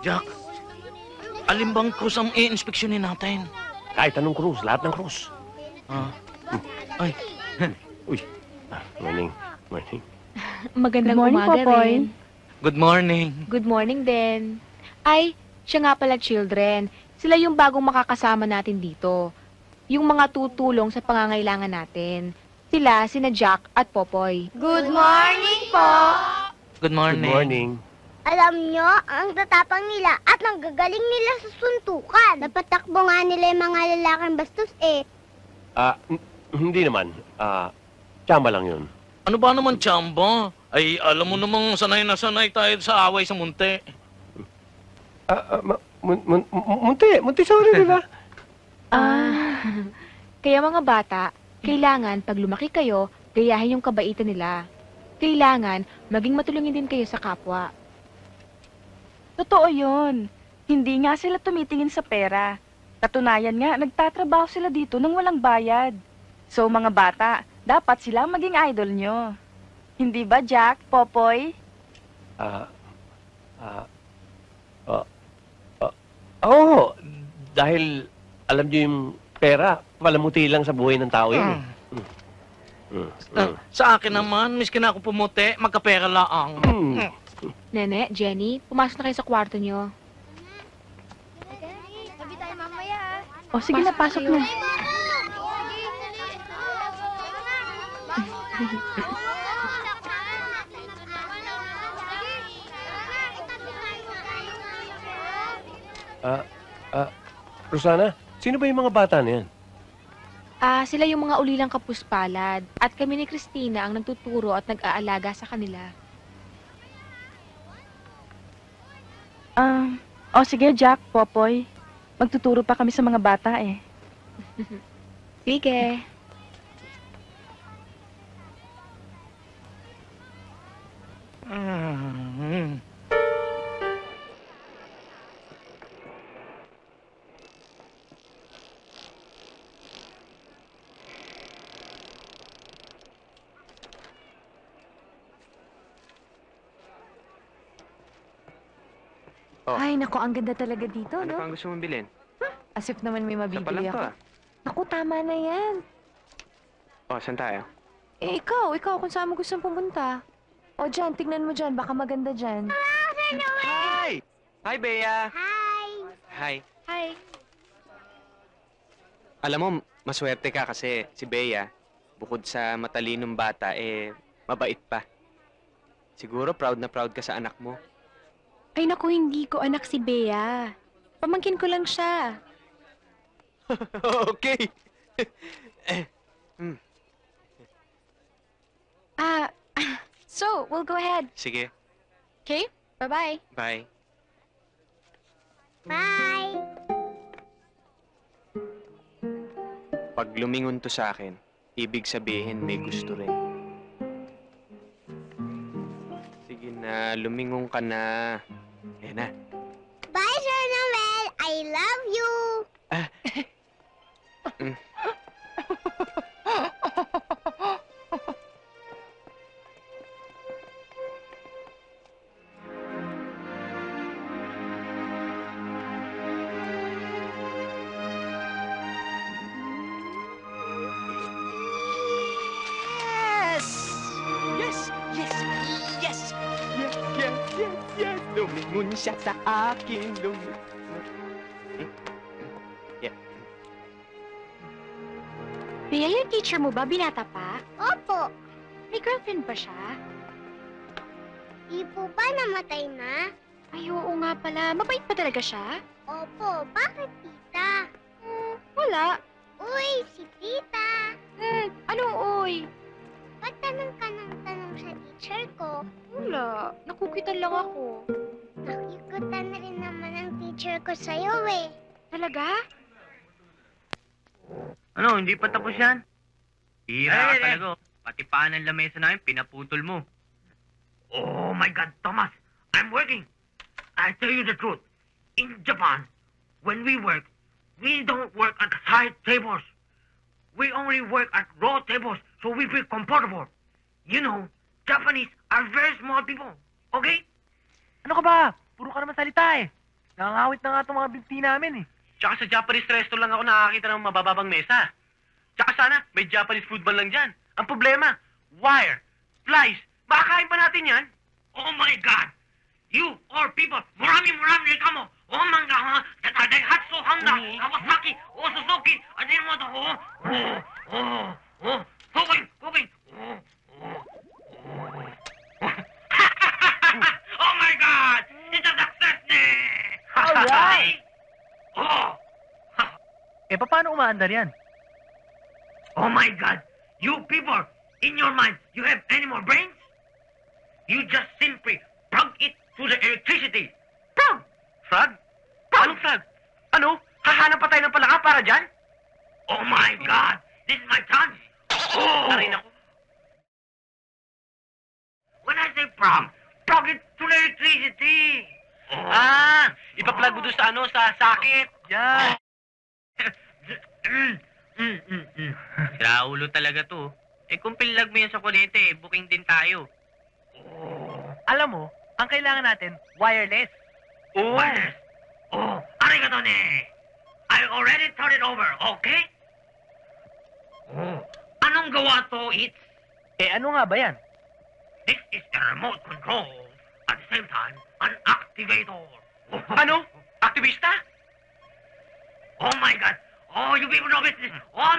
Jack, alin bang cruise ang i-inspeksyonin natin? Kahit anong cruise, lahat ng cruise. Ah. Ay, Uy, morning. Morning. Magandang Good morning, umaga Popoy. rin. good morning. Good morning din. Ay, siya nga pala children. Sila yung bagong makakasama natin dito. Yung mga tutulong sa pangangailangan natin. Sila, sina Jack at Popoy. Good morning po! Good morning. Good morning. Alam nyo, ang tatapang nila at ang gagaling nila sa suntukan. Napatakbo nga nila yung mga lalaking bastos eh. Hindi naman. Tsamba lang yun. Ano ba naman, Chamba? Ay, alam mo namang sanay na sanay tayo sa away sa munti. Munti sa uli, di ba? Kaya mga bata, kailangan pag lumaki kayo, gayahin yung kabaitan nila. Kailangan maging matulungin din kayo sa kapwa. Totoo yun. Hindi nga sila tumitingin sa pera. Katunayan nga, nagtatrabaho sila dito nang walang bayad. So mga bata, dapat sila ang maging idol nyo. Hindi ba, Jack, Popoy? Oo, dahil alam niyo yung pera, palamuti lang sa buhay ng tao yun. Sa akin naman, miskin ako pumuti, magkapera laang. Nene, Jenny, pumasok na kayo sa kwarto nyo. Sabi tayo mamaya. O sige na, pasok na. Rosana, sino ba yung mga bata na yan? Sila yung mga ulilang kapuspalad at kami ni Christina ang nagtuturo at nag-aalaga sa kanila. O sige, Jack, Popoy. Magtuturo pa kami sa mga bata eh. Sige. Ay, naku, ang ganda talaga dito, Ano no? pa ang gusto mong bilhin? As if naman may Isa pa lang mabibili to ako. ah. Naku, tama na yan. Oh, saan tayo? Eh, ikaw kung saan mo gustong pumunta. O dyan, tignan mo dyan, baka maganda dyan. Hi! Hi, Bea! Hi! Hi. Hi. Alam mo, maswerte ka kasi si Bea, bukod sa matalinong bata, mabait pa. Siguro proud na proud ka sa anak mo. Ay naku, hindi ko anak si Bea. Pamangkin ko lang siya. Okay! So, we'll go ahead. Sige, Okay? Bye-bye. bye. Bye! Pag lumingon to sa akin, ibig sabihin may gusto rin. Sige na, lumingon ka na. Ayan na. Bye, Sir Noel! I love you! Yes! Yes! Yes! Yes! Yes! Yes! Yes! Lumingon siya sa akin. Bea, yung teacher mo ba? Binata pa? Opo! May girlfriend ba siya? Di po ba namatay na? Ay, oo nga pala. Mabait pa talaga siya? Opo, bakit tita? Wala. Uy, si tita! Ano, oy? Ba't tanong ka ng tanong sa teacher ko? Wala. Nakukitan lang ako. Nakikutan na rin naman ang teacher ko sa'yo eh. Talaga? Ano, hindi pa tapos yan? Hira Ay, ka talaga. Pati paan ng lamesa namin, pinaputol mo. Oh my God, Thomas! I'm working! I tell you the truth. In Japan, when we work, we don't work at high tables. We only work at low tables so we feel comfortable. You know, Japanese are very small people. Okay? Ano ka ba? Puro ka naman salita eh. Nangangawit na nga itong mga binti namin eh. Tsaka sa Japanese restaurant lang ako nakakita ng mabababang mesa. Tsaka sana, may Japanese food man lang dyan. Ang problema, wire, flies, makakain pa natin yan? Oh my God! You or people, marami kamo! Oh my God! Daihatsu, Honda, Kawasaki, Suzuki, Ajinomoto, cooking! Oh my God! It's a success eh! Alright! Oh! Eh, paano umaandar yan? Oh my God! You people, in your mind, you have any more brains? You just simply plug it to the electricity. Plug! Frog? Anong frog? Ano? Hahanap pa tayo ng palaka para dyan? Oh my God! This is my chance! Oh! Tarin ako. When I say plug it to the electricity. Oh. Ah! Ipa-plug mo doon sa ano, sa socket. Yan. Siraulo talaga to. Eh kung pinlag mo yan sa kuryente, booking din tayo. Alam mo, ang kailangan natin, wireless. Oh. Wireless? Oh, arigato ne. I already turned it over, okay? Oh. Anong gawa to, It's? Eh, ano nga ba yan? This is a remote control. At the same time, an activator. Ano? Aktivista? Oh my God! Oh, you people know business! Oh,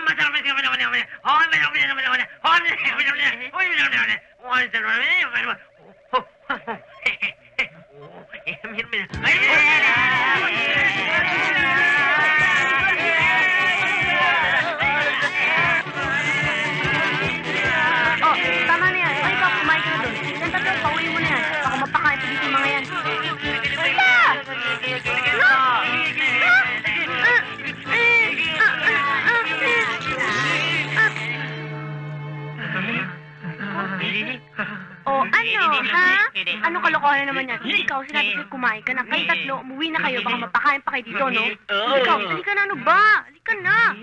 tama na yan. Ay, ikaw, kumain ka na doon. Yan, tatlo, pauwi mo na yan. Baka mapakain pa dito yung mga yan. Oh, ano, ha? Anong kalokohan na naman yan? Ikaw, sinabi sa'yo kumain ka na. Kayo tatlo, umuwi na kayo. Baka mapakain pa kayo dito, no? Ikaw, halika na, ano ba? Halika na.